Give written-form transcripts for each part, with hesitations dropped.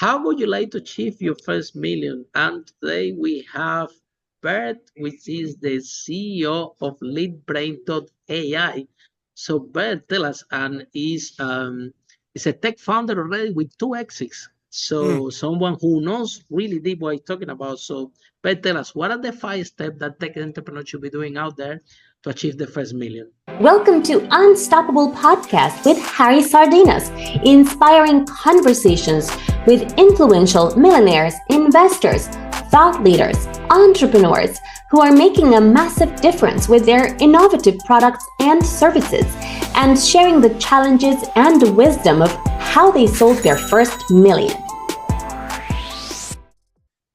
How would you like to achieve your first million? And today we have Bert, which is the CEO of LeadBrain.ai. So Bert, tell us, and is a tech founder already with two exits. So someone who knows really deep what he's talking about. So Bert, tell us, what are the 5 steps that tech entrepreneurs should be doing out there to achieve the first million? Welcome to Unstoppable Podcast with Harry Sardinas, inspiring conversations with influential millionaires, investors, thought leaders, entrepreneurs who are making a massive difference with their innovative products and services, and sharing the challenges and wisdom of how they sold their first million.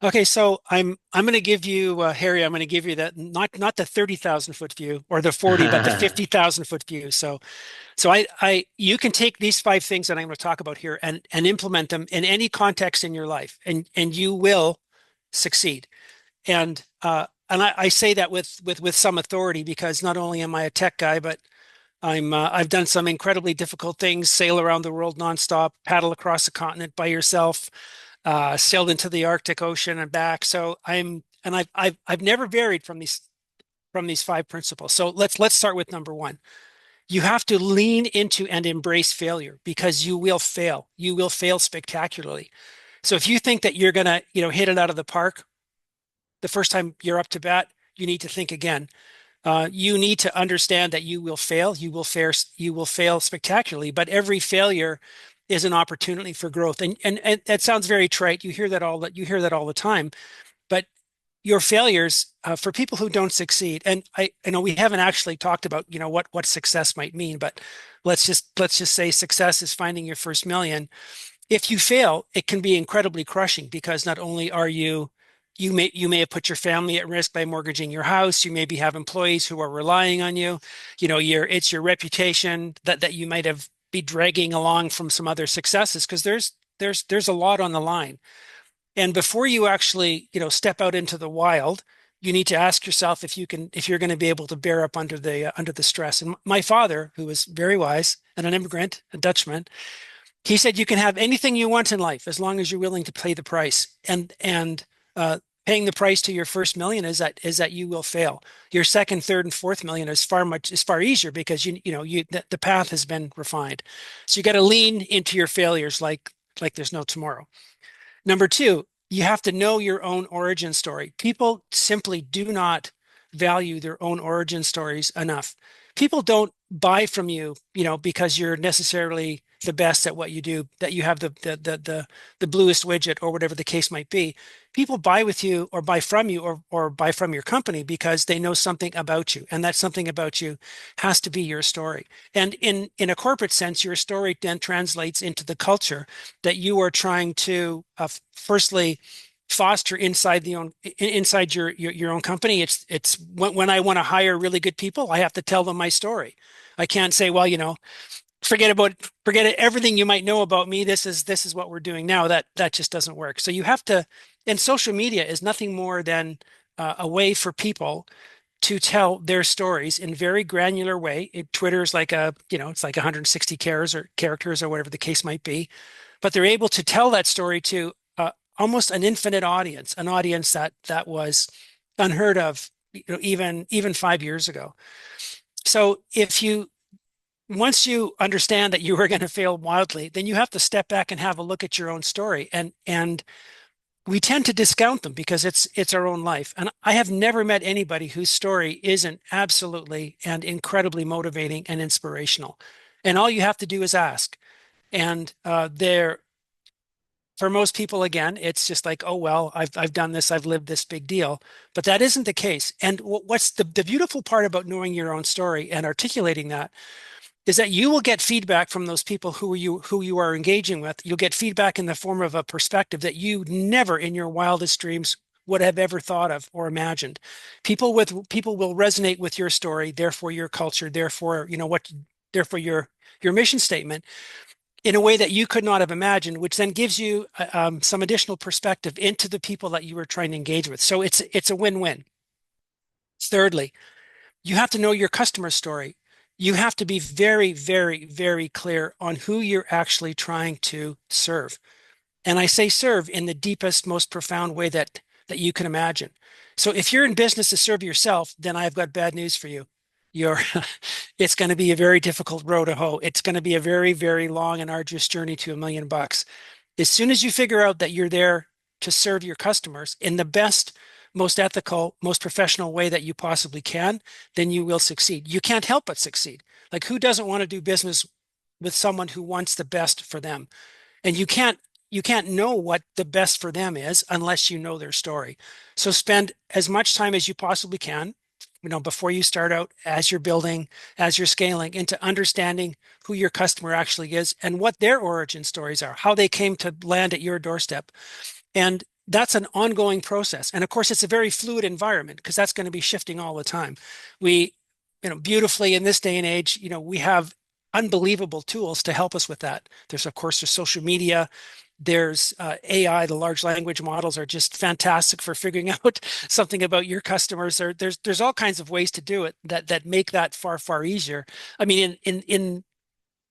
Okay, so I'm going to give you, Harry, I'm going to give you that not the 30,000 foot view or the 40, but the 50,000 foot view. So you can take these 5 things that I'm going to talk about here and implement them in any context in your life, and you will succeed. And I say that with some authority, because not only am I a tech guy, but I've done some incredibly difficult things: sail around the world nonstop, paddle across the continent by yourself, sailed into the Arctic Ocean and back. So I've never varied from these 5 principles. So let's start with number 1. You have to lean into and embrace failure, because you will fail. You will fail spectacularly. So if you think that you're gonna, hit it out of the park the first time you're up to bat, you need to think again. You need to understand that you will fail. You will fail spectacularly, but every failure is an opportunity for growth. And that sounds very trite. You hear that all the time, but your failures, for people who don't succeed, and I know we haven't actually talked about, what success might mean, but let's just say success is finding your first million. If you fail, it can be incredibly crushing, because not only are you may have put your family at risk by mortgaging your house. You maybe have employees who are relying on you. It's your reputation that you might have be dragging along from some other successes, because there's a lot on the line. And before you actually, step out into the wild, you need to ask yourself if you're going to be able to bear up under the stress. And my father, who was very wise and an immigrant, a Dutchman, he said, you can have anything you want in life as long as you're willing to pay the price. And paying the price to your first million is that you will fail. Your second, third, and fourth million is far easier, because the path has been refined. So you got to lean into your failures like there's no tomorrow. Number 2, you have to know your own origin story. People simply do not value their own origin stories enough. People don't buy from you, because you're necessarily the best at what you do, that you have the bluest widget, or whatever the case might be. People buy with you, or buy from you, or buy from your company, because they know something about you, and that something about you has to be your story. And in a corporate sense, your story then translates into the culture that you are trying to firstly foster inside your own company. It's when I want to hire really good people, I have to tell them my story. I can't say, well, forget it, everything you might know about me. This is what we're doing now. That just doesn't work. So you have to, and social media is nothing more than a way for people to tell their stories in very granular way. Twitter is like it's like 160 characters or whatever the case might be, but they're able to tell that story to almost an infinite audience, an audience that was unheard of, even 5 years ago. So once you understand that you are going to fail wildly, then you have to step back and have a look at your own story. And we tend to discount them because it's our own life. And I have never met anybody whose story isn't absolutely and incredibly motivating and inspirational. And all you have to do is ask. And for most people, again, it's just like, oh, well, I've done this, I've lived this big deal. But that isn't the case. And what's the beautiful part about knowing your own story and articulating that is that you will get feedback from those people who you are engaging with. You'll get feedback in the form of a perspective that you never in your wildest dreams would have ever thought of or imagined. People will resonate with your story, therefore your culture, therefore your mission statement, in a way that you could not have imagined, which then gives you some additional perspective into the people that you were trying to engage with. So it's a win-win. Thirdly, you have to know your customer story. You have to be very, very, very clear on who you're actually trying to serve. And I say serve in the deepest, most profound way that you can imagine. So if you're in business to serve yourself, then I've got bad news for you. You're it's going to be a very difficult road to hoe. It's going to be a very, very long and arduous journey to $1 million. As soon as you figure out that you're there to serve your customers in the best, most ethical, most professional way that you possibly can, then you will succeed. You can't help but succeed. Like, who doesn't want to do business with someone who wants the best for them? And you can't know what the best for them is unless you know their story. So spend as much time as you possibly can, before you start out, as you're building, as you're scaling, into understanding who your customer actually is and what their origin stories are, how they came to land at your doorstep. And that's an ongoing process. And of course, it's a very fluid environment because that's going to be shifting all the time. We, beautifully in this day and age, we have unbelievable tools to help us with that. There's social media, there's AI. The large language models are just fantastic for figuring out something about your customers. There's all kinds of ways to do it that make that far, far easier. I mean,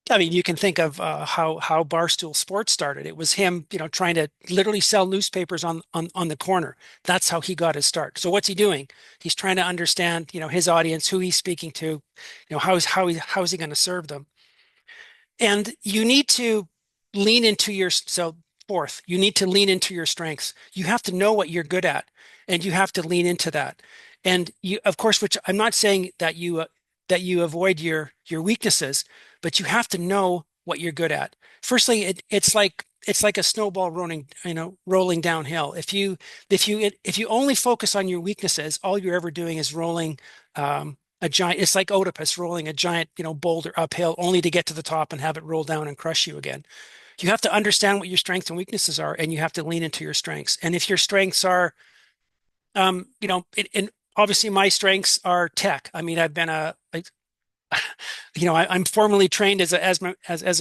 you can think of how Barstool Sports started. It was him, trying to literally sell newspapers on the corner. That's how he got his start. So what's he doing? He's trying to understand, his audience, who he's speaking to, how is he going to serve them? And you need to lean into fourth, you need to lean into your strengths. You have to know what you're good at, and you have to lean into that. And you, of course, which I'm not saying that you avoid your weaknesses, but you have to know what you're good at. Firstly, it's like a snowball rolling downhill. If you only focus on your weaknesses, all you're ever doing is rolling a giant. It's like Oedipus rolling a giant boulder uphill, only to get to the top and have it roll down and crush you again. You have to understand what your strengths and weaknesses are, and you have to lean into your strengths. And if your strengths are, and obviously my strengths are tech. I mean, I've been I'm formally trained as a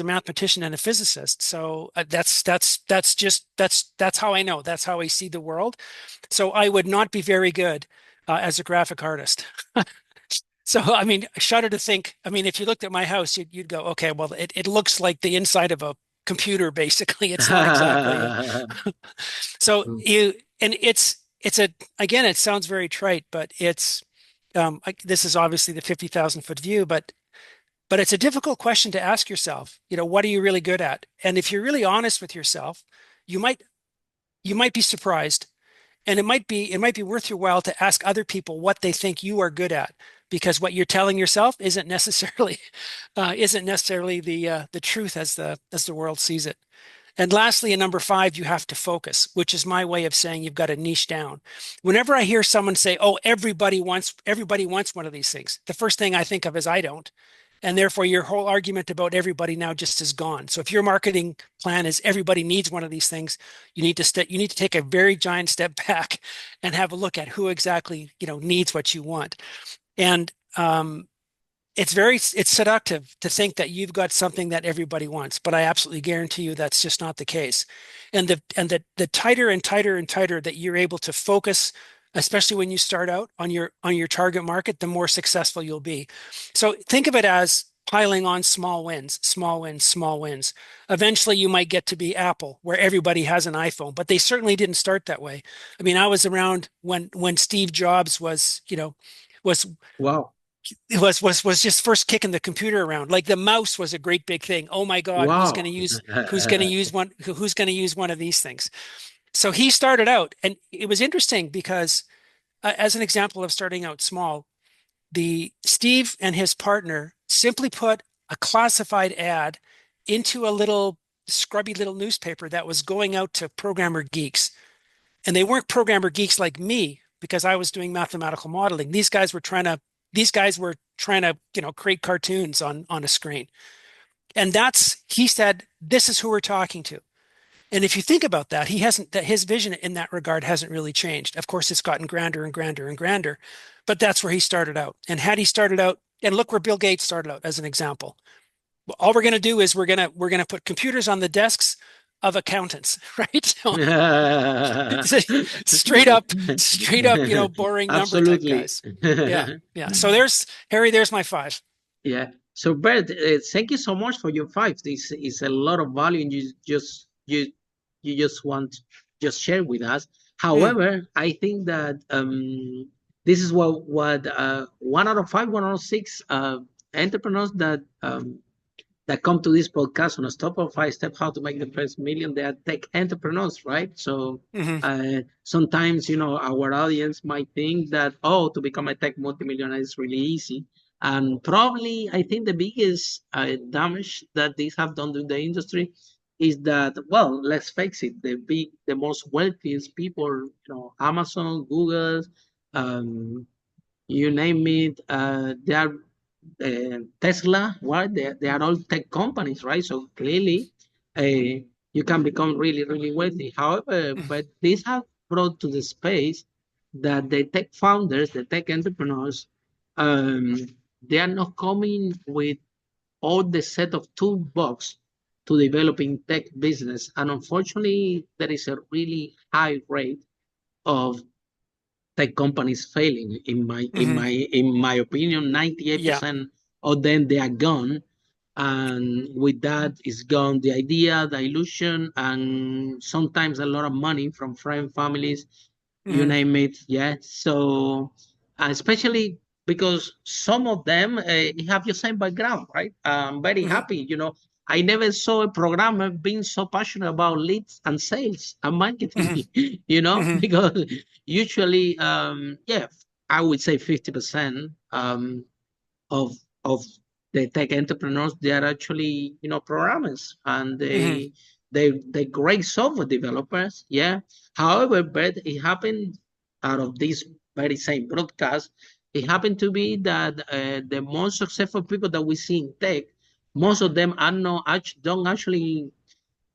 mathematician and a physicist. So that's how I know. That's how I see the world. So I would not be very good as a graphic artist. So, I mean, shudder to think. I mean, if you looked at my house, you'd go, okay, well, it looks like the inside of a computer, basically. It's not exactly. So again, it sounds very trite, but this is obviously the 50,000-foot view, but it's a difficult question to ask yourself. What are you really good at? And if you're really honest with yourself, you might be surprised, and it might be worth your while to ask other people what they think you are good at, because what you're telling yourself isn't necessarily the truth as the world sees it. And lastly, in number 5, you have to focus, which is my way of saying you've got to niche down. Whenever I hear someone say, "Oh, everybody wants one of these things," the first thing I think of is I don't. And therefore, your whole argument about everybody now just is gone. So if your marketing plan is everybody needs one of these things, you need to take a very giant step back and have a look at who exactly needs what you want. And it's seductive to think that you've got something that everybody wants, but I absolutely guarantee you that's just not the case. And the tighter and tighter and tighter that you're able to focus, especially when you start out on your target market, the more successful you'll be. So think of it as piling on small wins, small wins, small wins. Eventually, you might get to be Apple, where everybody has an iPhone, but they certainly didn't start that way. I mean, I was around when Steve Jobs was Wow. was just first kicking the computer around. Like, the mouse was a great big thing. Oh my God, Wow. who's going to use one of these things? So he started out, and it was interesting because, as an example of starting out small, the Steve and his partner simply put a classified ad into a little scrubby little newspaper that was going out to programmer geeks. And they weren't programmer geeks like me, because I was doing mathematical modeling. These guys were trying to create cartoons on a screen. And he said, this is who we're talking to. And if you think about that, his vision in that regard hasn't really changed. Of course, it's gotten grander and grander and grander, but that's where he started out. And had he started out, and look where Bill Gates started out as an example. All we're going to do is we're going to put computers on the desks of accountants, right? straight up, boring number type guys. Yeah. So there's my 5. Yeah. So Bert, thank you so much for your 5. This is a lot of value, and you you just want to just share with us. Mm, However, I think that this is what 1 out of 5, 1 out of 6 entrepreneurs that come to this podcast on a stop of 5 step how to make the first million, they are tech entrepreneurs, right? So hmm sometimes our audience might think that, oh, to become a tech multimillionaire is really easy, and probably I think the biggest damage that these have done to the industry is that, well, let's face it, the most wealthiest people, Amazon, Google, um, you name it, they are Tesla, what they are all tech companies, right? So clearly, you can become really, really wealthy. However, but this has brought to the space that the tech founders, the tech entrepreneurs, um, they are not coming with all the set of toolbox to developing tech business, and unfortunately, there is a really high rate of tech companies failing. hmm In my opinion, Yeah. 98% of them, they are gone, and with that is gone the idea, the illusion, and sometimes a lot of money from friend families, you hmm name it. Yeah. So especially because some of them have your same background, right? I'm very hmm happy. I never saw a programmer being so passionate about leads and sales and marketing. hmm hmm Because usually, yeah, I would say 50% of of the tech entrepreneurs, they are actually programmers, and hmm they great software developers. Yeah. However, but it happened out of this very same broadcast, it happened to be that the most successful people that we see in tech, most of them are not don't actually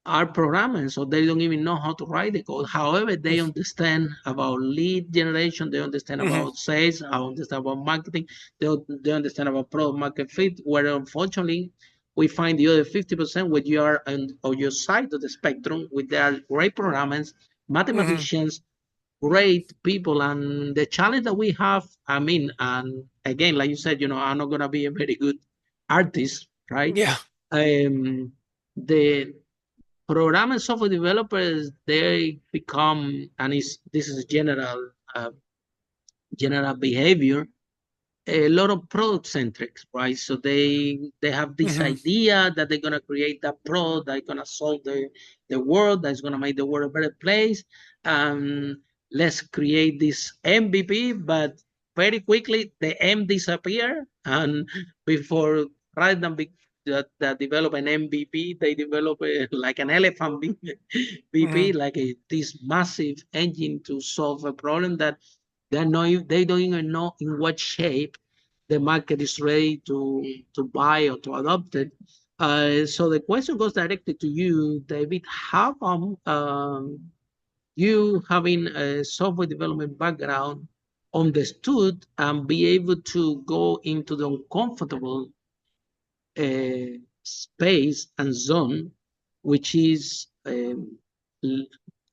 are programmers, so they don't even know how to write the code. However, they understand about lead generation, they understand hmm about sales, they understand about marketing, they understand about product market fit. Where unfortunately, we find the other 50% when you are on your side of the spectrum, with their great programmers, hmm mathematicians, great people. And the challenge that we have, I mean, and again, like you said, I'm not gonna be a very good artist, right? Yeah. Um, the program and software developers, they become, and this is general behavior, a lot of product centric, right? So they have this hmm idea that they're gonna create that product that's gonna solve the world, that's gonna make the world a better place. And let's create this MVP, but very quickly the M disappear, and before rather than that develop an MVP, they develop like an elephant hmm VP, like this massive engine to solve a problem that they don't even know in what shape the market is ready to buy or to adopt it. So the question goes directly to you, David. How come you, having a software development background, understood and be able to go into the uncomfortable space and zone, which is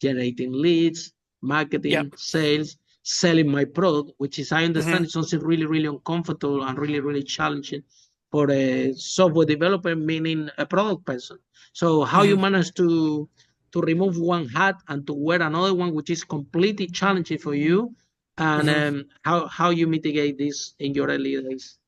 generating leads, Yeah. marketing, sales, selling my product, which is, I hmm understand, it's something really, really uncomfortable and really, really challenging for a software developer, meaning a product person. So how you hmm manage to remove one hat and to wear another one, which is completely challenging for you, and hmm how you mitigate this in your early days?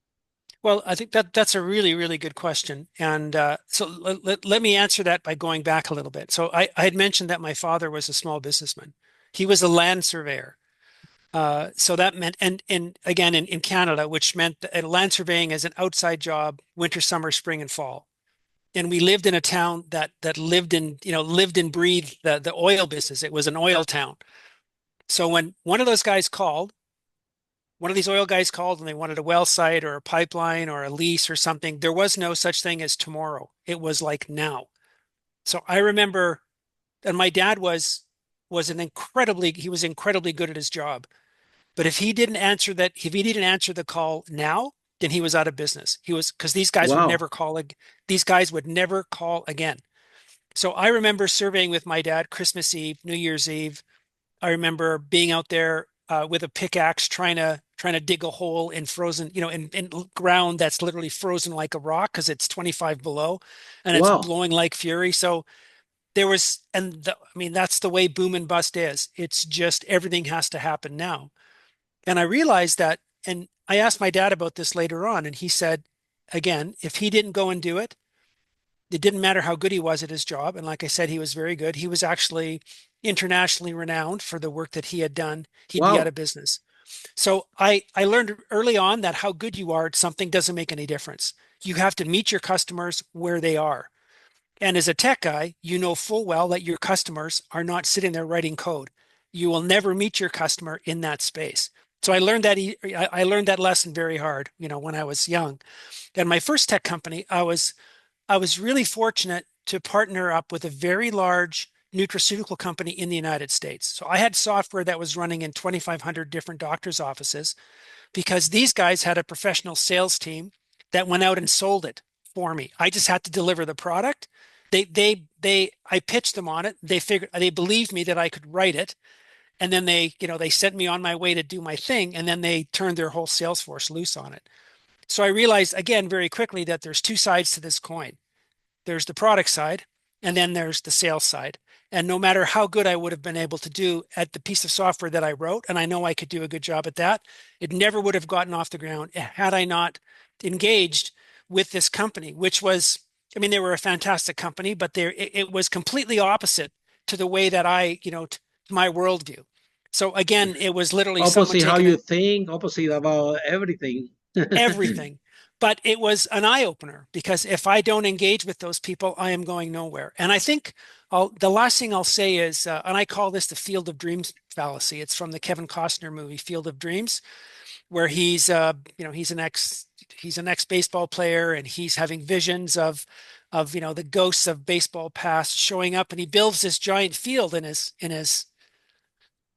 Well, I think that's a really, really good question. And so let me answer that by going back a little bit. So I had mentioned that my father was a small businessman. He was a land surveyor. So that meant, and again, in Canada, which meant that land surveying is an outside job, winter, summer, spring, and fall. And we lived in a town that lived in, lived and breathed the oil business. It was an oil town. So when one of these oil guys called and they wanted a well site or a pipeline or a lease or something, there was no such thing as tomorrow. It was like now. So I remember, and my dad he was incredibly good at his job. But if he didn't answer the call now, then he was out of business. He was because Wow. these guys would never call again. So I remember surveying with my dad Christmas Eve, New Year's Eve. I remember being out there with a pickaxe trying to dig a hole in frozen, in ground that's literally frozen like a rock because it's 25 below and it's Wow. blowing like fury. So there was, I mean, that's the way boom and bust is. It's just everything has to happen now. And I realized that, and I asked my dad about this later on, and he said, again, if he didn't go and do it, it didn't matter how good he was at his job. And like I said, he was very good. He was actually internationally renowned for the work that he had done. He'd be out Wow. of business. So I learned early on that how good you are at something doesn't make any difference. You have to meet your customers where they are. And as a tech guy, you know full well that your customers are not sitting there writing code. You will never meet your customer in that space. So I learned that lesson very hard, when I was young. And my first tech company, I was really fortunate to partner up with a very large nutraceutical company in the United States. So I had software that was running in 2,500 different doctors' offices because these guys had a professional sales team that went out and sold it for me. I just had to deliver the product. I pitched them on it. They believed me that I could write it. And then they sent me on my way to do my thing. And then they turned their whole sales force loose on it. So I realized again very quickly that there's two sides to this coin. There's the product side, and then there's the sales side. And no matter how good I would have been able to do at the piece of software that I wrote, and I know I could do a good job at that, it never would have gotten off the ground had I not engaged with this company, which was, I mean, they were a fantastic company, but it was completely opposite to the way that to my worldview. So again, it was literally someone Opposite how taking you think, opposite about everything. everything. But it was an eye opener because if I don't engage with those people, I am going nowhere. And I think the last thing I'll say is, and I call this the field of dreams fallacy. It's from the Kevin Costner movie Field of Dreams, where he's an ex baseball player and he's having visions of the ghosts of baseball past showing up, and he builds this giant field in his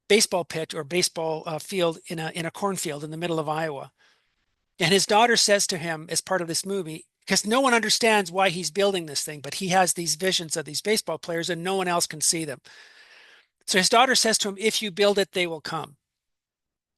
baseball pitch or baseball field in a cornfield in the middle of Iowa. And his daughter says to him as part of this movie, because no one understands why he's building this thing, but he has these visions of these baseball players and no one else can see them. So his daughter says to him, if you build it, they will come.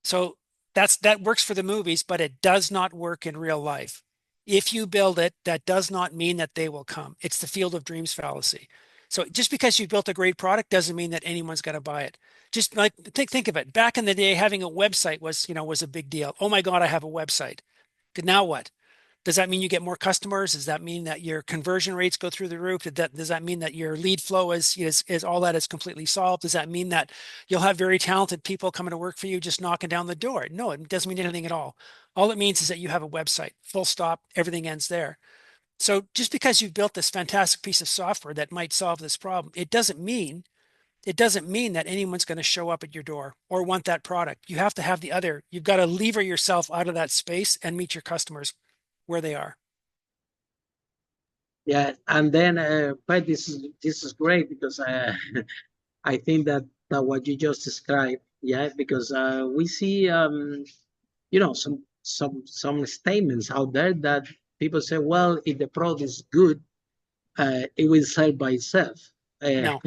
So that works for the movies, but it does not work in real life. If you build it, that does not mean that they will come. It's the field of dreams fallacy. So just because you built a great product doesn't mean that anyone's going to buy it. Just like think of it. Back in the day, having a website was a big deal. Oh my God, I have a website. Now what? Does that mean you get more customers? Does that mean that your conversion rates go through the roof? Does that mean that your lead flow is all that is completely solved? Does that mean that you'll have very talented people coming to work for you just knocking down the door? No, it doesn't mean anything at all. All it means is that you have a website, full stop, everything ends there. So just because you've built this fantastic piece of software that might solve this problem, it doesn't mean that anyone's going to show up at your door or want that product. You have to have you've got to lever yourself out of that space and meet your customers where they are. Yeah, and then, but this is great because I think that what you just described, yeah, because we see some statements out there that people say, well, if the product is good, it will sell by itself. No.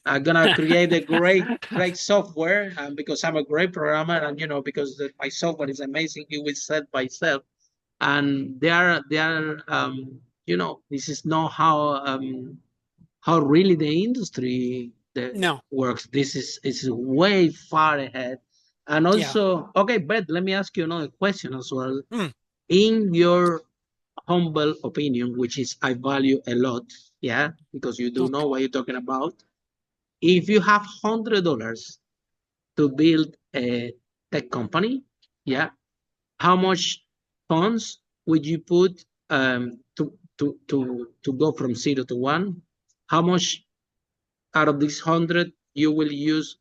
I'm gonna create a great software, and because I'm a great programmer, and because my software is amazing, it will sell by itself. And this is not how really the industry No. works. This is way far ahead. And Yeah. also, okay, Bert, let me ask you another question as well. Mm. In your humble opinion, which is I value a lot, yeah, because you do Okay. know what you're talking about. If you have $100 to build a tech company, yeah, how much funds would you put to go from 0 to 1? How much out of this 100 you will use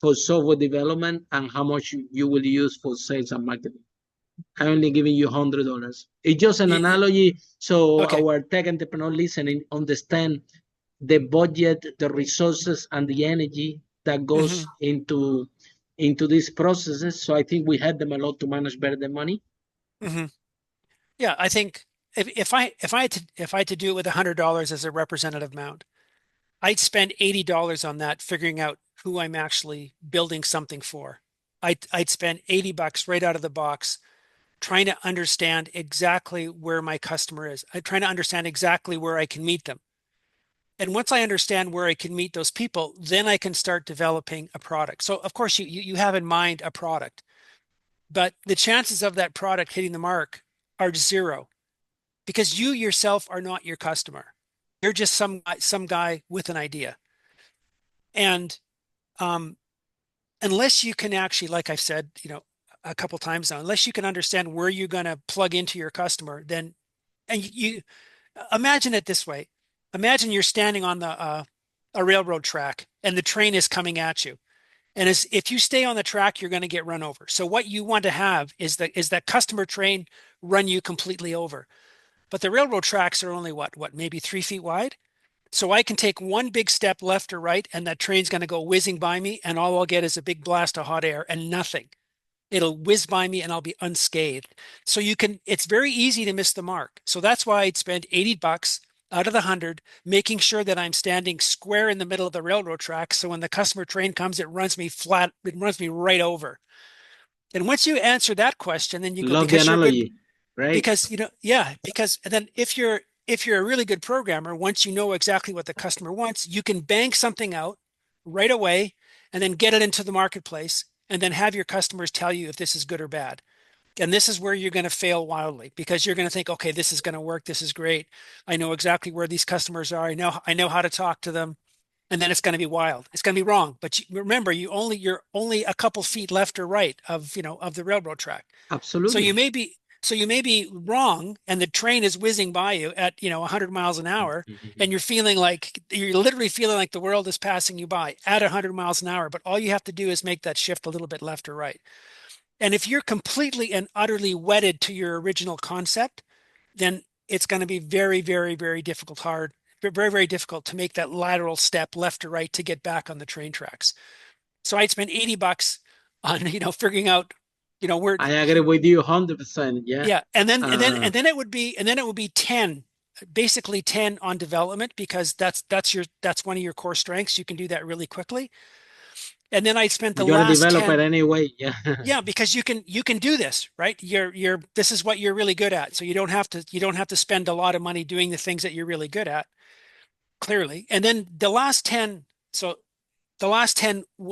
for software development, and how much you will use for sales and marketing? I'm only giving you $100. It's just an analogy, so Okay. our tech entrepreneur listening understand the budget, the resources, and the energy that Hmm. goes into these processes. So I think we help them a lot to manage better their money. Hmm. Yeah. I think if I had to do it with $100 as a representative amount, I'd spend $80 on that figuring out who I'm actually building something for. I'd spend $80 right out of the box trying to understand exactly where my customer is. I'm trying to understand exactly where I can meet them. And once I understand where I can meet those people, then I can start developing a product. So of course you have in mind a product, but the chances of that product hitting the mark are zero because you yourself are not your customer. You're just some guy with an idea. And um, unless you can actually, like I've said, a couple times now, unless you can understand where you're going to plug into your customer, then and you imagine it this way. Imagine you're standing on the a railroad track and the train is coming at you. And if you stay on the track, you're going to get run over. So what you want to have is that customer train run you completely over. But the railroad tracks are only what maybe 3 feet wide. So I can take one big step left or right, and that train's going to go whizzing by me, and all I'll get is a big blast of hot air and nothing. It'll whiz by me and I'll be unscathed. So it's very easy to miss the mark. So that's why I'd spend $80 out of the 100, making sure that I'm standing square in the middle of the railroad track. So when the customer train comes, it runs me flat, it runs me right over. And once you answer that question, then you go, Love the because you're good, analogy, right? because yeah, because then if you're a really good programmer, once you know exactly what the customer wants, you can bank something out right away and then get it into the marketplace and then have your customers tell you if this is good or bad. And this is where you're going to fail wildly because you're going to think, okay, this is going to work. This is great. I know exactly where these customers are. I know how to talk to them. And then it's going to be wild. It's going to be wrong. But remember, you're only a couple feet left or right of the railroad track. So you Absolutely. may be so you may be wrong, and the train is whizzing by you at 100 miles an hour, and you're literally feeling like the world is passing you by at 100 miles an hour. But all you have to do is make that shift a little bit left or right. And if you're completely and utterly wedded to your original concept, then it's going to be very, very, very very, very difficult to make that lateral step left or right to get back on the train tracks. So I'd spend $80 on, figuring out, where, I agree with you 100%. Yeah. yeah. Uh, And then it would be 10, basically 10 on development, because that's one of your core strengths. You can do that really quickly. And then I spent the you're a last developer 10. anyway. Yeah. Yeah, because you can do this, right? This is what you're really good at. So you don't have to spend a lot of money doing the things that you're really good at, clearly. And then the last 10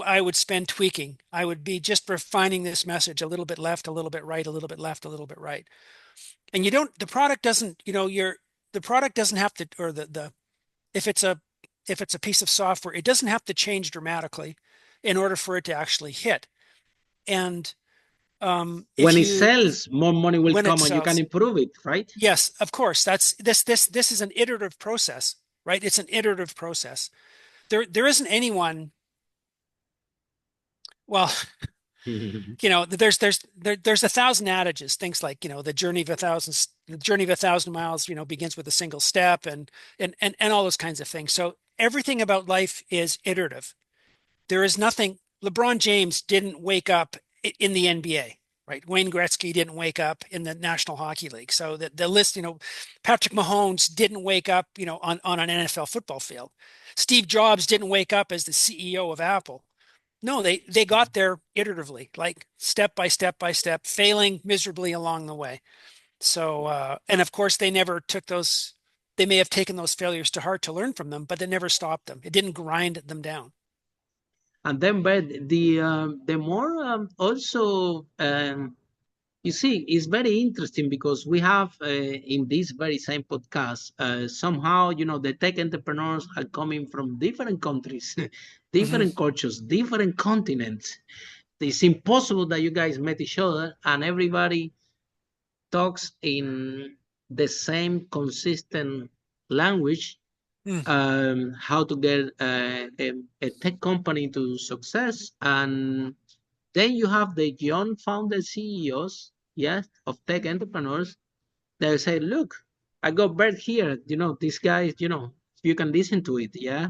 I would spend tweaking. I would be just refining this message a little bit left, a little bit right, a little bit left, a little bit right. And the product doesn't, the product doesn't have to, or if it's a piece of software, it doesn't have to change dramatically in order for it to actually hit. And When it sells, more money will when it come and you can sells, improve it, right? yes, of course, this is an iterative process, right? It's an iterative process. There isn't anyone. Well, there's 1,000 adages, things like, the journey of 1,000 miles, begins with a single step, and all those kinds of things. So everything about life is iterative. There is nothing. LeBron James didn't wake up in the NBA, right? Wayne Gretzky didn't wake up in the National Hockey League. So the list, Patrick Mahomes didn't wake up, on an NFL football field. Steve Jobs didn't wake up as the CEO of Apple. No, they got there iteratively, like step by step by step, failing miserably along the way. So, and of course, they never took those. They may have taken those failures to heart to learn from them, but they never stopped them. It didn't grind them down. And then, but the more also you see, it's very interesting because we have in this very same podcast somehow the tech entrepreneurs are coming from different countries, Mhm. different cultures, different continents. It's impossible that you guys met each other and everybody talks in the same consistent language, Mm. how to get a tech company to success. And then you have the young founder CEOs, yes, of tech entrepreneurs. They say, look, I got Bert here. This guy, you can listen to it. Yeah.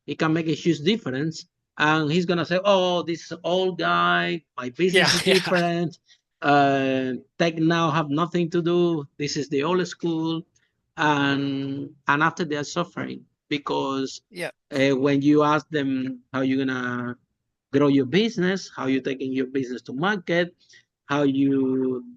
It can make a huge difference. And he's going to say, oh, this is an old guy. My Yeah, business is yeah, different. Tech now have nothing to do. This is the old school. And after they are suffering because yeah. when you ask them how you're going to grow your business, how you're taking your business to market, how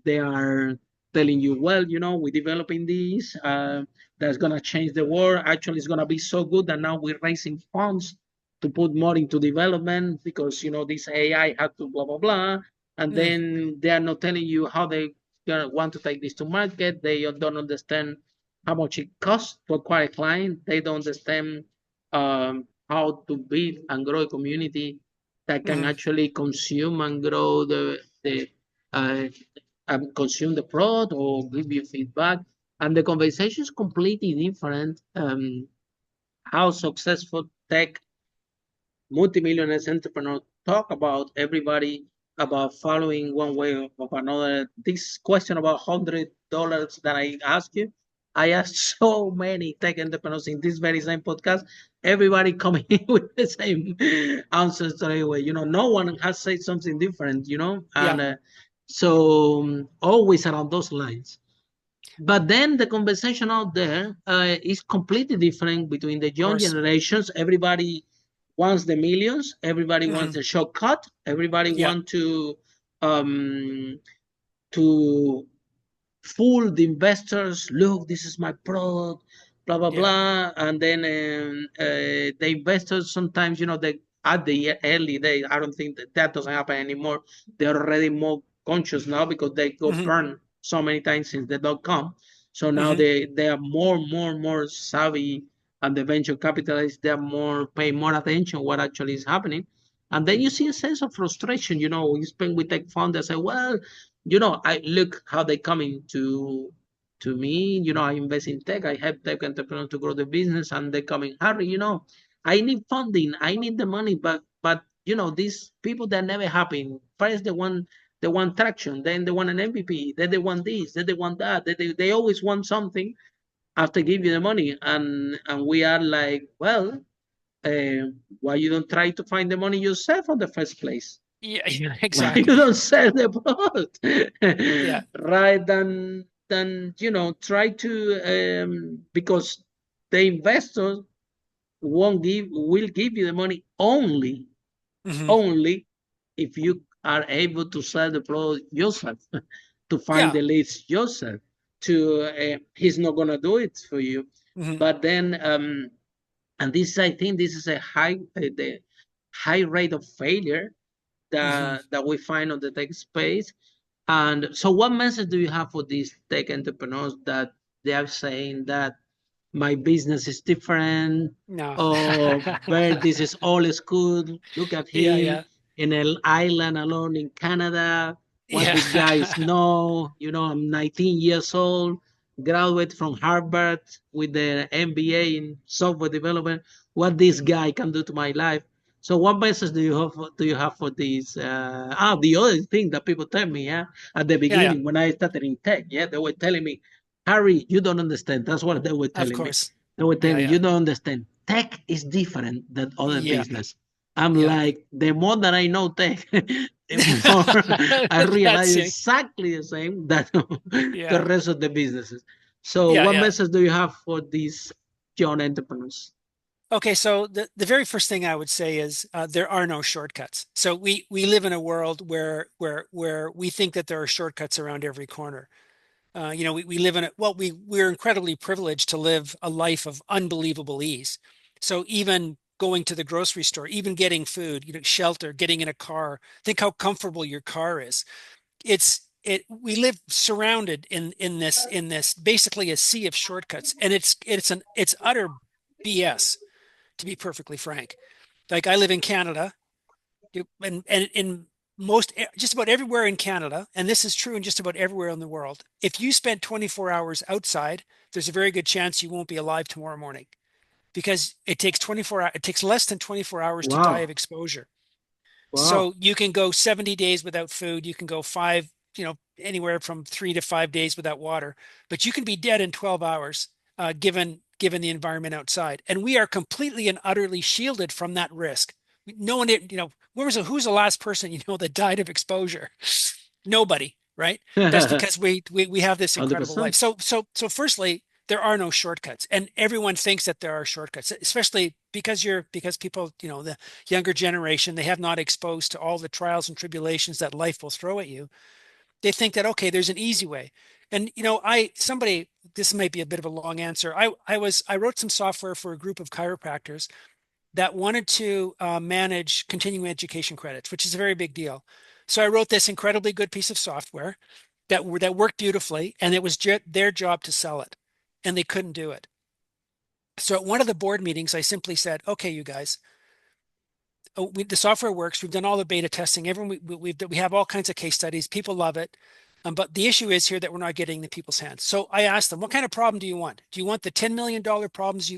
they are telling you, well, we're developing this, that's gonna change the world. Actually, it's gonna be so good that now we're raising funds to put more into development because this AI had to blah blah blah, and Mm, then they are not telling you how they gonna want to take this to market. They don't understand how much it costs to acquire a client. They don't understand how to build and grow a community that can mhm, actually consume and grow the uh, consume the product or give you feedback. And the conversation is completely different. How successful tech multimillionaires entrepreneurs talk about everybody about following one way or another. This question about $100 that I asked you, I asked so many tech entrepreneurs in this very same podcast. Everybody coming in with the same answers straight away. No one has said something different. yeah, And so always around those lines. But then the conversation out there is completely different between the of young course. generations. Everybody wants the millions. Everybody wants Mhm, the shortcut. Everybody yeah, wants um, to fool the investors. Look, this is my product, blah blah yeah, blah. And then the investors sometimes, they at the early days, I don't think that doesn't happen anymore. They're already more conscious now because they go mhm, burn so many times since the dot com. So now mhm, they are more savvy, and the venture capitalists they are more pay more attention what actually is happening. And then you see a sense of frustration. You spend with tech founders say, well, I look how they coming to me. I invest in tech. I help tech entrepreneurs to grow the business, and they coming, Harry. I need funding. I need the money, but these people that never happen. First, they want traction, then they want an MVP, then they want this, then they want that. They always want something after give you the money, and we are like, well, uh, why you don't try to find the money yourself in the first place? yeah, yeah, Why you exactly. don't sell the product? Yeah, Right, than try to because the investors won't give will give you the money mhm, only if you are able to sell the product yourself, to find yeah, the leads yourself. To He's not gonna do it for you. mhm, But then and this I think this is a the high rate of failure mhm. that we find on the tech space. And so, what message do you have for these tech entrepreneurs that they are saying that my business is different? No. Oh, Bert, this is all school. Look at Yeah, him yeah, in an island alone in Canada. What yeah, these guys know. I'm 19 years old, graduate from Harvard with the MBA in software development. What this guy can do to my life? So what message do you have for this? The other thing that people tell me, yeah, at the yeah, yeah. beginning when I started in tech, yeah, they were telling me, Harry, you don't understand. That's what they were Of telling me. course. They were Yeah, telling me, yeah, you don't understand. Tech is different than other yeah, business. I'm yeah. like, the more that I know tech, the more I realize That's it. exactly the same that the Yeah, rest of the businesses. So yeah, what yeah. message do you have for these young entrepreneurs? Okay, so the very first thing I would say is there are no shortcuts. So we live in a world where we think that there are shortcuts around every corner. We live in we're incredibly privileged to live a life of unbelievable ease. So even going to the grocery store, even getting food, shelter, getting in a car, think how comfortable your car is. We live surrounded in this basically a sea of shortcuts, and it's utter BS, to be perfectly frank. Like I live in Canada, and in just about everywhere in Canada, and this is true in just about everywhere in the world, if you spend 24 hours outside, there's a very good chance you won't be alive tomorrow morning because it takes less than 24 hours to die of Wow, exposure. wow. So you can go 70 days without food, you can go anywhere from 3 to 5 days without water, but you can be dead in 12 hours, given the environment outside. And we are completely and utterly shielded from that risk. No one, who's the last person that died of exposure? Nobody, right? That's because we have this incredible life. 100%. So firstly, there are no shortcuts, and everyone thinks that there are shortcuts, especially because people, the younger generation, they have not exposed to all the trials and tribulations that life will throw at you. They think that, okay, there's an easy way. And this might be a bit of a long answer. I wrote some software for a group of chiropractors that wanted to manage continuing education credits, which is a very big deal. So I wrote this incredibly good piece of software that worked beautifully, and it was their job to sell it, and they couldn't do it. So at one of the board meetings, I simply said, "Okay, you guys, the software works. We've done all the beta testing. We have all kinds of case studies. People love it, but the issue is here that we're not getting the people's hands." So I asked them, "What kind of problem do you want? Do you want the $10 million problems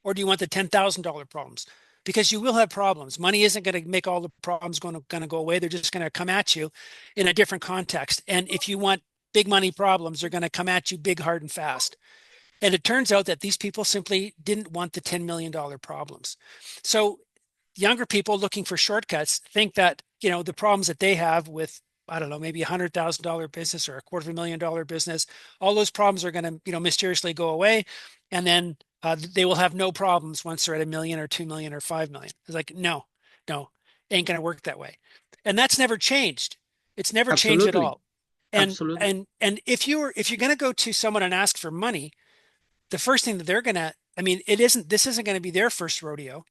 or do you want the $10,000 problems? Because you will have problems. Money isn't going to make all the problems going to go away. They're just going to come at you in a different context. And if you want big money problems, they're going to come at you big, hard, and fast." And it turns out that these people simply didn't want the $10 million problems. So younger people looking for shortcuts think that, the problems that they have with, I don't know, maybe $100,000 business or $250,000 business, all those problems are going to, mysteriously go away. And then they will have no problems once they're at 1 million or 2 million or 5 million. It's like, no, ain't going to work that way. And that's never changed. It's never changed at Absolutely. all. And Absolutely. if you're going to go to someone and ask for money, the first thing that they're going to, this isn't going to be their first rodeo.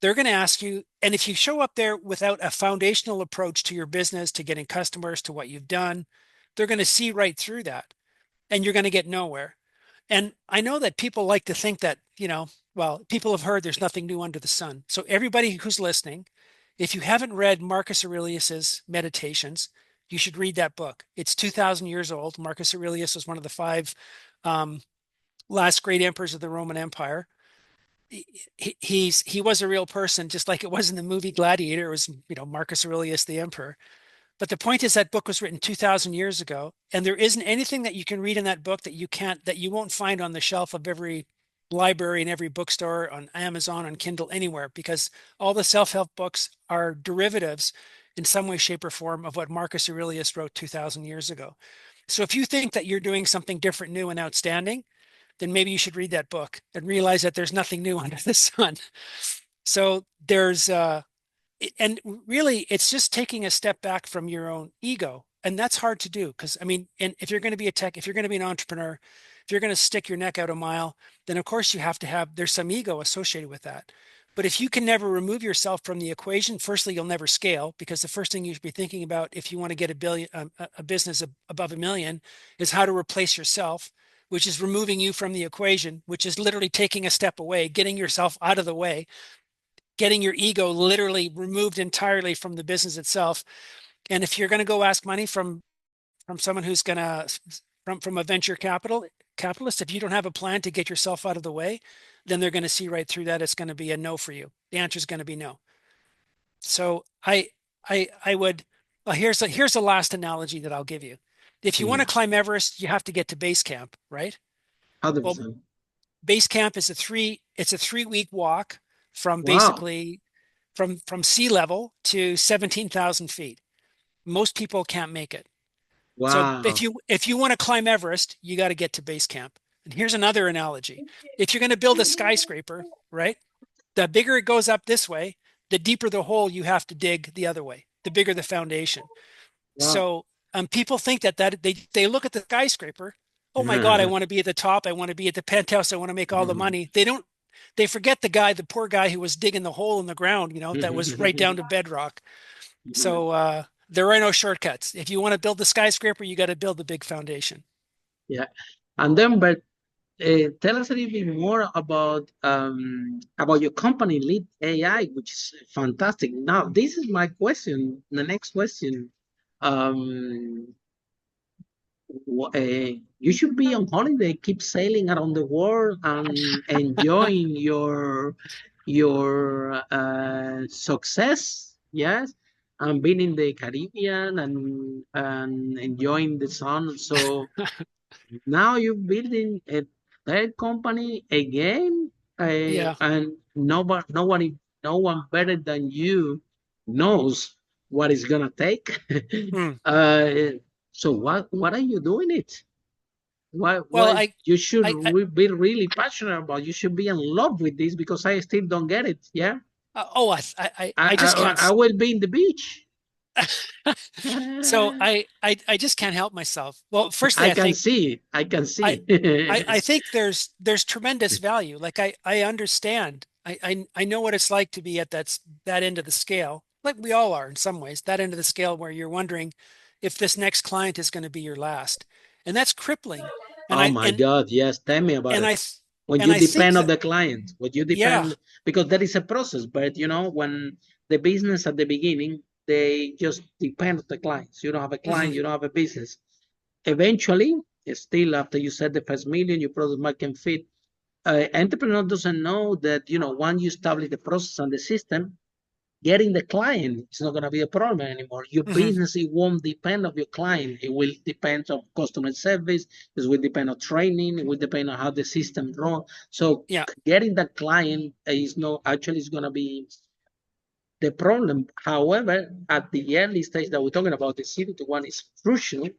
They're going to ask you, and if you show up there without a foundational approach to your business, to getting customers, to what you've done, they're going to see right through that, and you're going to get nowhere. And I know that people like to think that, well, people have heard there's nothing new under the sun. So everybody who's listening, if you haven't read Marcus Aurelius's Meditations, you should read that book. It's 2,000 years old. Marcus Aurelius was one of the five last great emperors of the Roman Empire. He was a real person, just like it was in the movie Gladiator. It was, Marcus Aurelius, the emperor. But the point is that book was written 2,000 years ago, and there isn't anything that you can read in that book that you won't find on the shelf of every library, in every bookstore, on Amazon, on Kindle, anywhere, because all the self-help books are derivatives in some way, shape, or form of what Marcus Aurelius wrote 2,000 years ago. So if you think that you're doing something different, new, and outstanding, then maybe you should read that book and realize that there's nothing new under the sun. So and really, it's just taking a step back from your own ego. And that's hard to do because, and if you're going to be if you're going to be an entrepreneur, if you're going to stick your neck out a mile, then of course there's some ego associated with that. But if you can never remove yourself from the equation, firstly, you'll never scale, because the first thing you should be thinking about if you want to get a business above 1 million is how to replace yourself, which is removing you from the equation, which is literally taking a step away, getting yourself out of the way, getting your ego literally removed entirely from the business itself. And if you're going to go ask money from someone who's going to, from a venture capitalist, if you don't have a plan to get yourself out of the way, then they're going to see right through that. It's going to be a no for you. The answer is going to be no. So I would, well, here's the last analogy that I'll give you. If you want to climb Everest, you have to get to base camp, right? 100%. Well, base camp is a 3-week walk from basically from sea level to 17,000 feet. Most people can't make it. Wow. So if you want to climb Everest, you got to get to base camp. And here's another analogy. If you're going to build a skyscraper, right? The bigger it goes up this way, the deeper the hole you have to dig the other way, the bigger the foundation. Wow. So people think that they look at the skyscraper. Oh my God, I want to be at the top. I want to be at the penthouse. I want to make all the money. They forget the poor guy who was digging the hole in the ground, that was right down to bedrock. So there are no shortcuts. If you want to build the skyscraper, you got to build the big foundation. Yeah. And then, Bert, tell us a little bit more about your company, Lead AI, which is fantastic. Now, this is my question. The next question. You should be on holiday, keep sailing around the world and enjoying your success, yes, and being in the Caribbean and enjoying the sun. So now you're building a third company again, and no one better than you knows what it's gonna take. So what are you doing it? What you should be really passionate about. You should be in love with this, because I still don't get it. Yeah. I just can't. I will be in the beach. So I just can't help myself. Well, firstly, I can see. I can I see. I think there's tremendous value. Like I understand. I know what it's like to be at that end of the scale. Like we all are in some ways, that end of the scale where you're wondering if this next client is going to be your last. And that's crippling. And Oh I my God, yes. Tell me about and it. I When and you I think depend on that the client, when you yeah. depend, because there is a process, but when the business at the beginning, they just depend on the clients. You don't have a client, Mhm, you don't have a business. Eventually, still after you set the first million, your product market fit, entrepreneur doesn't know that, once you establish the process and the system, getting the client is not going to be a problem anymore. Your mhm, business, it won't depend on your client. It will depend on customer service. It will depend on training. It will depend on how the system runs. So yeah. getting that client is no actually is going to be the problem. However, at the early stage that we're talking about, the 0 to 1 is crucial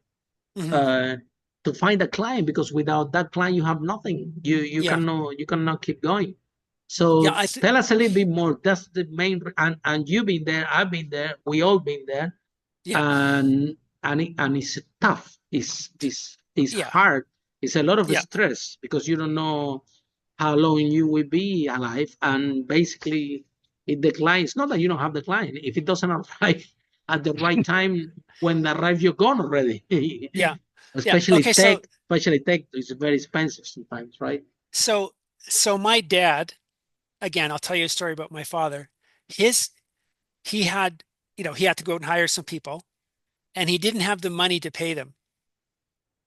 Mhm, uh, to find a client, because without that client, you have nothing. yeah. You cannot keep going. Yeah, So I think tell us a little bit more. That's the main, and you've been there, I've been there, we all been there, yeah. and it's tough. It's Yeah. hard. It's a lot of Yeah. stress because you don't know how long you will be alive, and basically, it declines. Not that you don't have the client. If it doesn't arrive at the right time, when it arrives, you're gone already. Yeah. Yeah. especially Okay, tech, especially tech is very expensive sometimes, right? so so my dad, again, I'll tell you a story about my father. His he had, he had to go and hire some people and he didn't have the money to pay them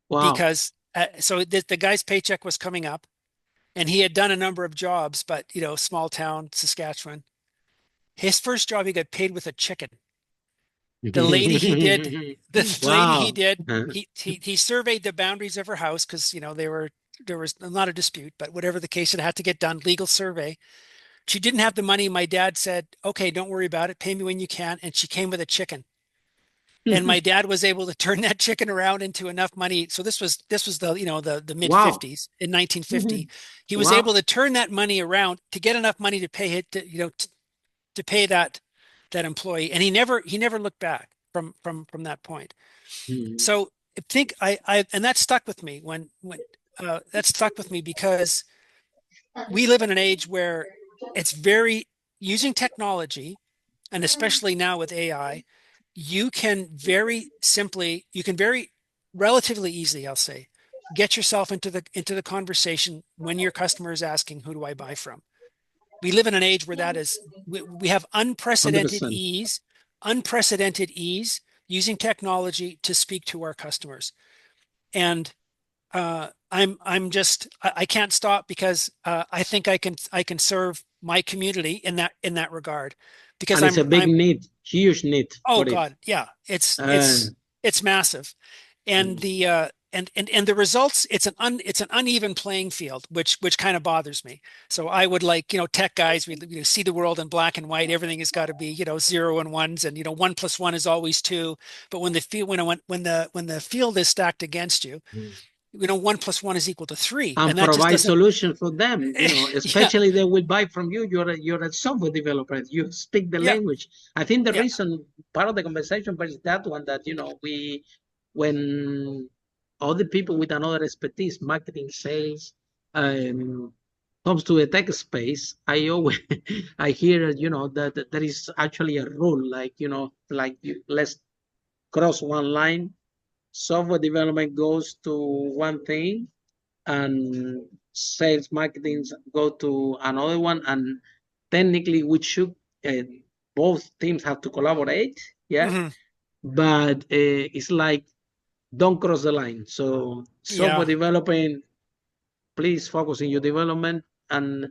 Wow. because so the guy's paycheck was coming up and he had done a number of jobs, but small town Saskatchewan. His first job he got paid with a chicken. The lady he did, the lady he Wow. did, he surveyed the boundaries of her house because there was not a dispute, but whatever the case, it had to get done, legal survey. She didn't have the money. My dad said, "Okay, don't worry about it. Pay me when you can." And she came with a chicken. And my dad was able to turn that chicken around into enough money. So this was the mid Wow. 50s in 1950. He was able Wow. to turn that money around to get enough money to pay it to pay that employee. And he never looked back from that point. So I think and that stuck with me when that stuck with me because we live in an age where it's very using technology, and especially now with AI, you can very relatively easily, I'll say, get yourself into the conversation when your customer is asking, who do I buy from? We live in an age where we have 100%. unprecedented ease using technology to speak to our customers. And I'm just I can't stop because I think I can serve my community in that regard because And it's a big need, huge need oh for it. God, yeah, Uh, it's massive, and the results, it's an uneven playing field, which kind of bothers me. So I would like, tech guys, we see the world in black and white. Everything has got to be, zero and ones, and 1 plus 1 is always 2. But when the field when the field is stacked against you, 1 plus 1 is equal to 3, and and that just provide doesn't. solution for them, Yeah, especially they will buy from you. You're a software developer. You speak the yeah, language. I think the yeah, reason, part of the conversation is that one, that when other people with another expertise, marketing, sales, um, comes to a tech space, I always I hear that there is actually a rule, like let's cross one line. Software development goes to one thing, and sales marketing go to another one, and technically we should, uh, both teams have to collaborate, yeah, hmm but it's like, don't cross the line. So software yeah, development, please focus on your development, and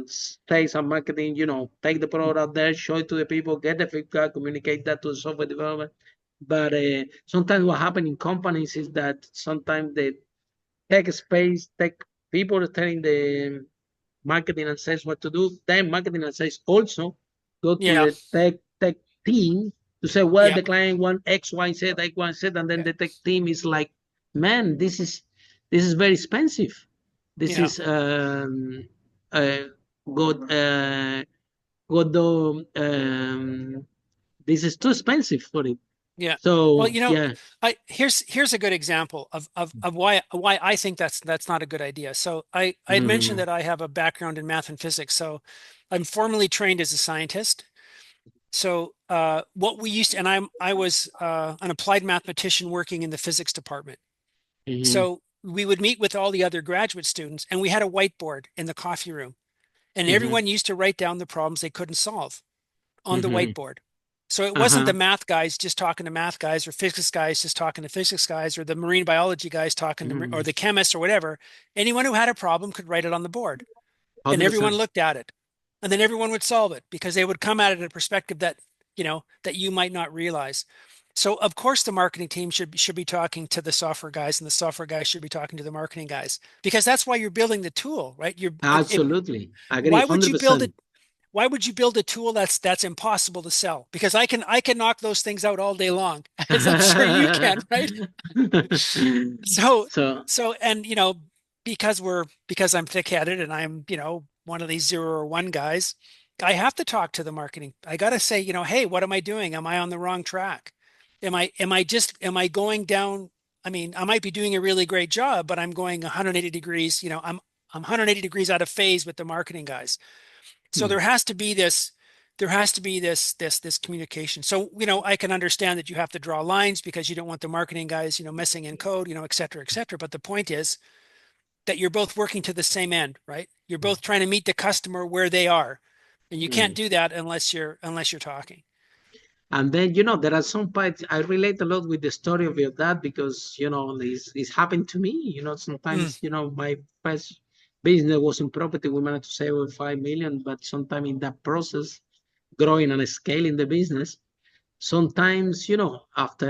sales and marketing, take the product out there, show it to the people, get the feedback, communicate that to the software development. But sometimes what happens in companies is that sometimes the tech people are telling the marketing and sales what to do. Then marketing and sales also go to yeah, the tech team to say, well, yeah, the client want X, Y, Z, X, Y, Z, and then yeah, the tech team is like, man, this is very expensive. This yeah, is uh, good good this is too expensive for it. Yeah. Well, So yeah. here's a good example of why I think that's not a good idea. So I had mentioned Mhm, that I have a background in math and physics. So I'm formally trained as a scientist. So what we used to, and I was an applied mathematician working in the physics department. mhm, So we would meet with all the other graduate students, and we had a whiteboard in the coffee room, and mhm, everyone used to write down the problems they couldn't solve on the mhm. whiteboard. So it wasn't the Uh-huh. math guys just talking to math guys, or physics guys just talking to physics guys, or the marine biology guys talking to, or Mhm. the chemists or whatever. Anyone who had a problem could write it on the board, and everyone 100%. looked at it, and then everyone would solve it because they would come at it in a perspective that that you might not realize. So of course the marketing team should be talking to the software guys, and the software guys should be talking to the marketing guys, because that's why you're building the tool, right? Absolutely. Agree Why would you build 100%. it? Why would you build a tool that's impossible to sell? Because I can knock those things out all day long, as I'm sure you can, right? So So, and because I'm thick-headed and I'm one of these 0 or 1 guys, I have to talk to the marketing. I got to say, hey, what am I doing? Am I on the wrong track? Am I going down? I mean, I might be doing a really great job, but I'm going 180 degrees. I'm 180 degrees out of phase with the marketing guys. So hmm, there has to be this communication. So I can understand that you have to draw lines because you don't want the marketing guys messing in code, et cetera, et cetera. But the point is that you're both working to the same end, right? You're both trying to meet the customer where they are, and you can't hmm. do that unless you're talking. And then, there are some parts I relate a lot with the story of your dad because, it's happened to me. Mm, Sometimes, my first business was in property. We managed to save over 5 million, but sometime in that process, growing and scaling the business, sometimes, after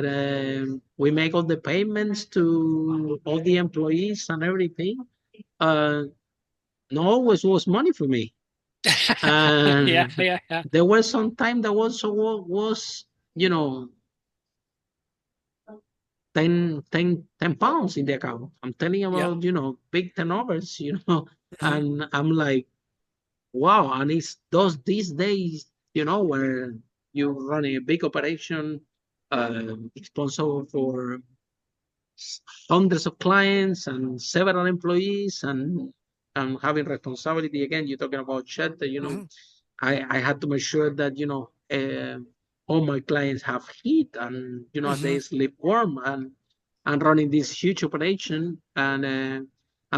we make all the payments to all the employees and everything, uh, no always was money for me. yeah, And yeah, yeah, there was some time that also was, you know, 10 pounds in the account. I'm telling yeah. about, big turnovers, Hmm. and I'm like, wow. And it's these days, where you're running a big operation, responsible for hundreds of clients and several employees and having responsibility again. You're talking about shelter, Hmm. I had to make sure that all my clients have heat and Hmm. they sleep warm and running this huge operation and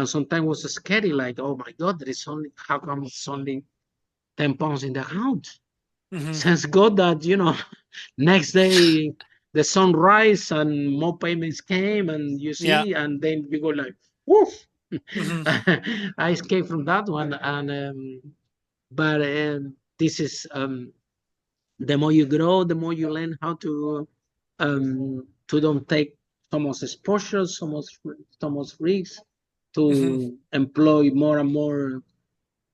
sometimes was scary, like, oh my god, there is only, how come it's only 10 pounds in the account? Hmm. Thanks God that next day the sun rise and more payments came and you Yeah. see, and then you go like, woof. Hmm. I escaped from that one. And but this is the more you grow, the more you learn how to don't take so much exposure, so much risks, Hmm. to employ more and more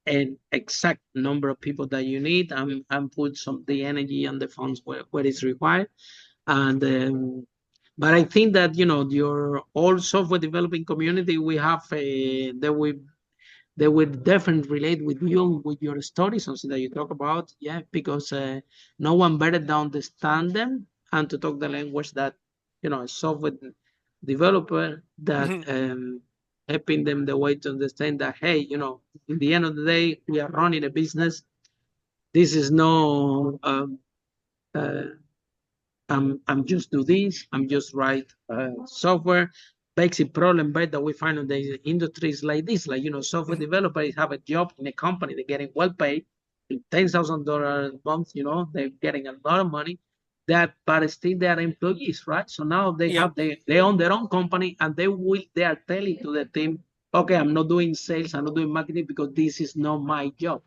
an exact number of people that you need and put some the energy and the funds where it's required. And but I think that your all software developing community we have they will definitely relate with you with your stories, something that you talk about. Yeah, because no one better to understand them and to talk the language that a software developer that Hmm. helping them the way to understand that, hey, in the end of the day we are running a business. This is no uh, I'm just do this. I'm just write software. Basic problem, but that we find in the industries like this, like software Hmm. developers have a job in a company, they're getting well paid, $10,000 a month. They're getting a lot of money. That, but still they are employees, right? So now Yeah. they own their own company, and they are telling to the team, okay, I'm not doing sales, I'm not doing marketing because this is not my job.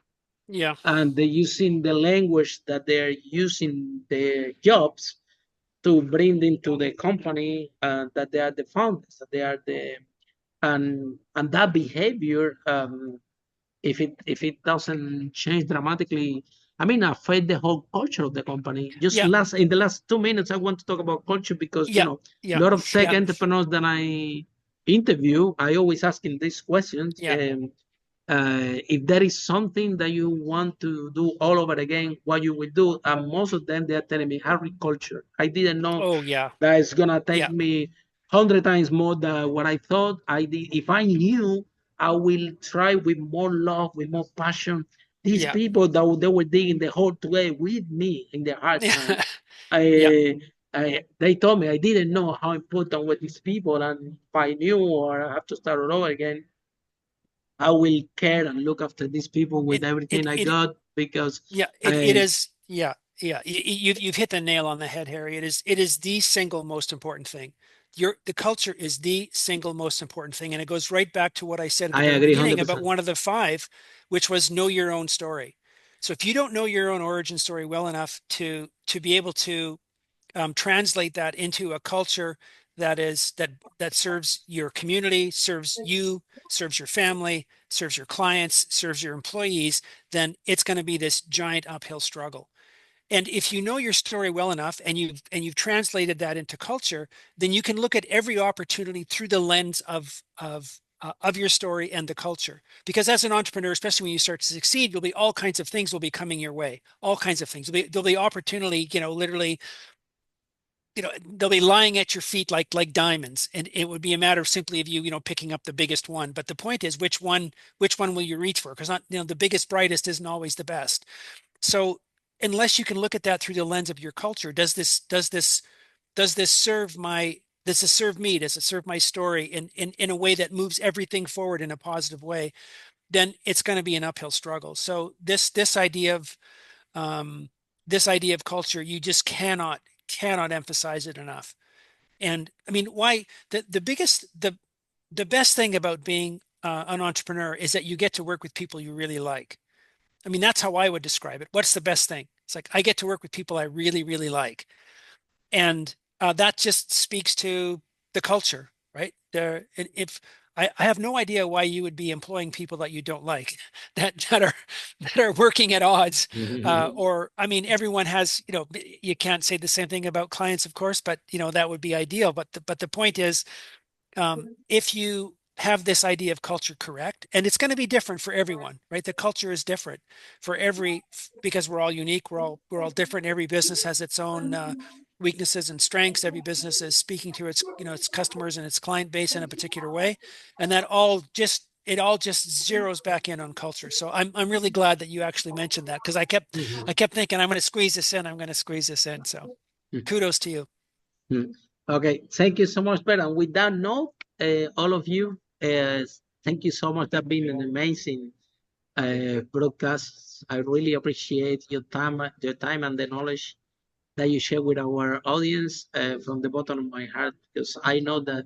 Yeah. And they're using the language that they're using their jobs to bring into the company that they are the founders, that they are the and that behavior, if it doesn't change dramatically, I mean, affect the whole culture of the company. Just Yeah. in the last 2 minutes, I want to talk about culture because Yeah. a Yeah. lot of tech Yeah. entrepreneurs that I interview, I always asking these questions. Yeah. if there is something that you want to do all over again, what you will do. And most of them, they're telling me agriculture. I didn't know Oh yeah. that it's gonna take Yeah. me 100 times more than what I thought. I did. If I knew, I will try with more love, with more passion. These Yeah. people that they were digging the whole way with me in the hard time. Yeah. They told me I didn't know how important were these people, and if I knew or I have to start all over again, I will care and look after these people with It everything it I it got because Yeah, it I is. Yeah, yeah. You've hit the nail on the head, Harry. It is the single most important thing. The culture is the single most important thing, and it goes right back to what I said at the I very agree beginning about 100%. one of the five, which was know your own story. So if you don't know your own origin story well enough to be able to translate that into a culture that serves your community, serves you, serves your family, serves your clients, serves your employees, then it's going to be this giant uphill struggle. And if you know your story well enough and you've translated that into culture, then you can look at every opportunity through the lens of your story and the culture. Because as an entrepreneur, especially when you start to succeed, you'll be all kinds of things will be coming your way. All kinds of things. There'll be opportunity, literally, they'll be lying at your feet like diamonds, and it would be a matter of simply of you picking up the biggest one. But the point is, which one will you reach for? Because not the biggest, brightest isn't always the best. So unless you can look at that through the lens of your culture, does this serve my does this serve me? Does it serve my story in a way that moves everything forward in a positive way? Then it's going to be an uphill struggle. So um, this idea of culture, you just cannot emphasize it enough. And I mean, why the best thing about being an entrepreneur is that you get to work with people you really like. I mean, that's how I would describe it. What's the best thing? It's like I get to work with people I really, really like, and that just speaks to the culture, right? There, if I have no idea why you would be employing people that you don't like, that are working at odds, or I mean, everyone has, you can't say the same thing about clients, of course, but that would be ideal. But the point is, if you have this idea of culture correct, and it's going to be different for everyone, right? The culture is different for because we're all unique, we're all different. Every business has its own weaknesses and strengths. Every business is speaking to its customers and its client base in a particular way, and it all just zeroes back in on culture. So I'm really glad that you actually mentioned that, because I kept thinking I'm going to squeeze this in. I'm going to squeeze this in. So kudos to you. Okay, thank you so much, Bert. And with that note, all of you, thank you so much. That's been an amazing broadcast. I really appreciate your time and the knowledge that you share with our audience from the bottom of my heart, because I know that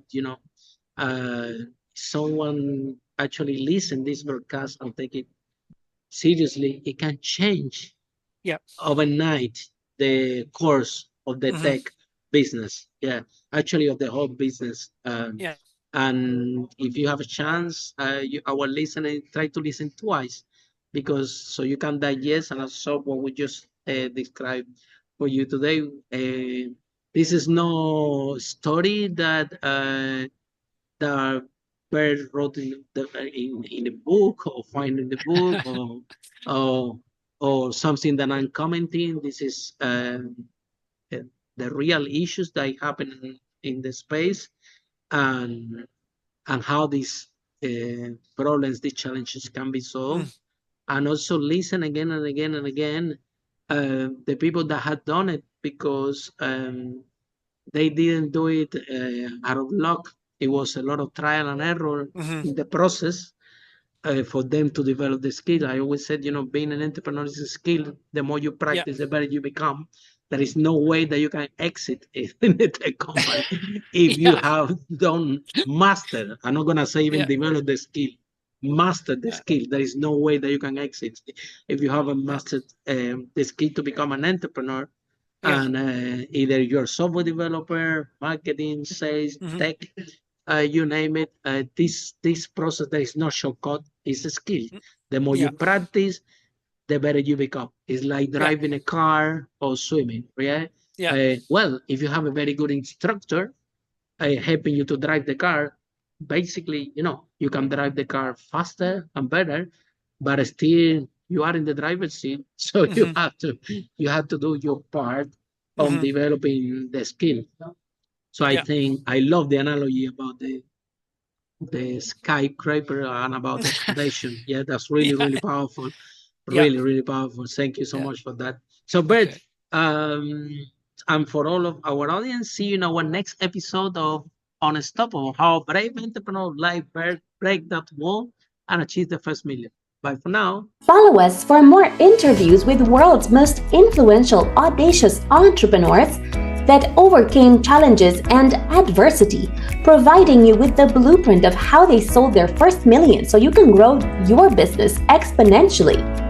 uh, someone actually listen this broadcast and take it seriously. It can change Yeah. overnight the course of the Hmm. tech business. Yeah, actually of the whole business. Yeah. And if you have a chance, our listening, try to listen twice, because so you can digest and absorb what we just described for you today. This is no story that Bert wrote in the book, or find in the book, or or something that I'm commenting. This is the the real issues that happen in the space, and how these problems, these challenges can be solved, Mm. and also listen again and again and again the people that had done it, because they didn't do it out of luck. It was a lot of trial and error Hmm. in the process for them to develop the skill. I always said, being an entrepreneur is a skill. The more you Yeah. practice, the better you become. There is no way that you can exit in the tech company if you Yeah. have done master. I'm not gonna say even Yeah. develop the skill, master the Yeah. skill. There is no way that you can exit if you haven't Yeah. mastered the skill to become an entrepreneur. Yeah. And either you're a software developer, marketing, sales, Hmm. tech, you name it. This process, there is no shortcut. It's a skill. The more you Yeah. practice, the better you become. It's like Yeah. driving a car or swimming, right? Yeah. Well, if you have a very good instructor helping you to drive the car, basically, you can drive the car faster and better, but still you are in the driver's seat. So Hmm. you have to do your part on Hmm. developing the skill. So I Yeah. think I love the analogy about the skyscraper and about the foundation. Yeah, that's really, Yeah. really powerful. Yeah. Really, really powerful. Thank you so Yeah. much for that. So, Bert, Okay. um, and for all of our audience, see you in our next episode of Unstoppable, how a brave entrepreneur like Bert break that wall and achieve the first million. Bye for now. Follow us for more interviews with the world's most influential, audacious entrepreneurs that overcame challenges and adversity, providing you with the blueprint of how they sold their first million so you can grow your business exponentially.